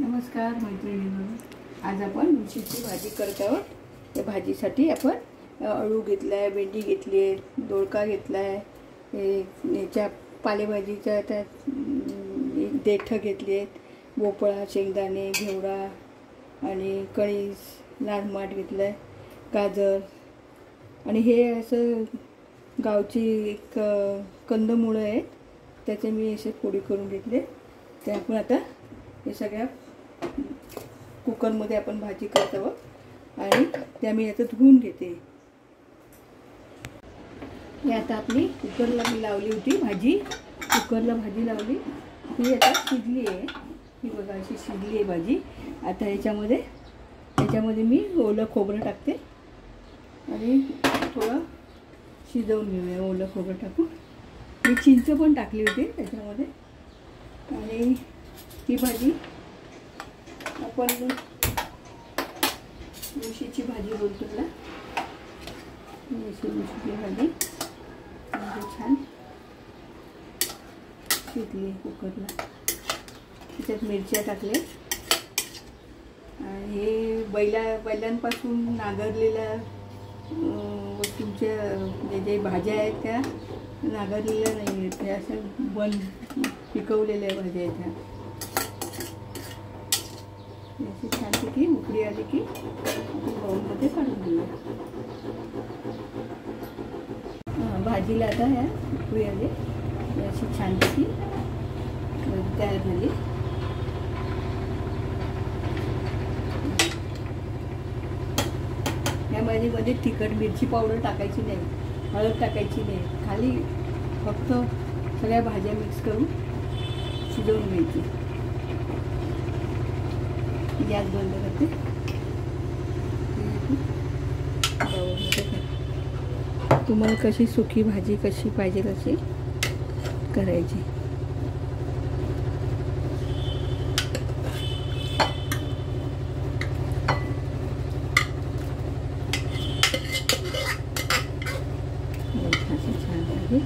नमस्कार मैत्रिणींनो, आज आपण मिरचीची भाजी करत आहोत। त्या भाजीसाठी आपण अळू घेतला आहे, भेंडी घेतली आहे, दोडका घेतला आहे, याच्या पालेभाजीच्या त्या देठ घेतली आहेत, भोपळा, शेंगदाणे, घेवडा आणि कणीस, लाल माठ घेतला आहे, गाजर आणि हे असं गावची एक कंदमुळं आहेत, त्याचे मी असे फोडी करून घेतले। ते आपण आता हे सगळ्या कुकरमध्ये आपण भाजी करत आहोत आणि त्या मी आता धुवून घेते। हे आता आपली कुकरला मी लावली होती भाजी, कुकरला भाजी लावली, ही आता शिजली आहे। ही बघा अशी शिजली आहे भाजी। आता याच्यामध्ये मी ओलं खोबरं टाकते आणि थोडं शिजवून घेऊया। ओलं खोबरं टाकून मी चिंच पण टाकली होती त्याच्यामध्ये। आणि ही भाजी आपण मुशीची भाजी बोलतो ना, मुशीची भाजी म्हणजे छान शिजली कुकरला। त्याच्यात मिरच्या टाकल्या आणि हे बैलांपासून नांगरलेल्या वस्तूंच्या जे भाज्या आहेत त्या नांगरलेल्या नाही आहेत, त्या असं पिकवलेल्या भाज्या आहेत त्या। याची छानपैकी उकळी आली की बाउलमध्ये काढून घेऊया। भाजीला आता ह्या उकळी आली, अशी छानपैकी तयार झाली। या भाजीमध्ये तिखट मिरची पावडर टाकायची नाही, हळद टाकायची नाही, खाली फक्त सगळ्या भाज्या मिक्स करून शिजवून घ्यायची। गॅस बंद करते। तुम्हाला कशी सुकी भाजी कशी पाहिजे तशी करायची। छान भाजी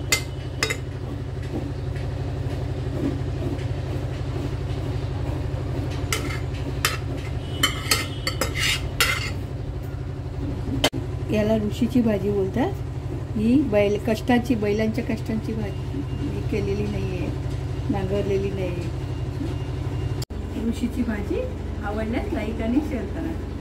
याला ऋषीची भाजी बोलतात। ही बैलांच्या कष्टांची भाजी केलेली नाही आहे, नांगरलेली नाही आहे। ऋषीची भाजी आवडल्यास लाईक आणि शेअर करा।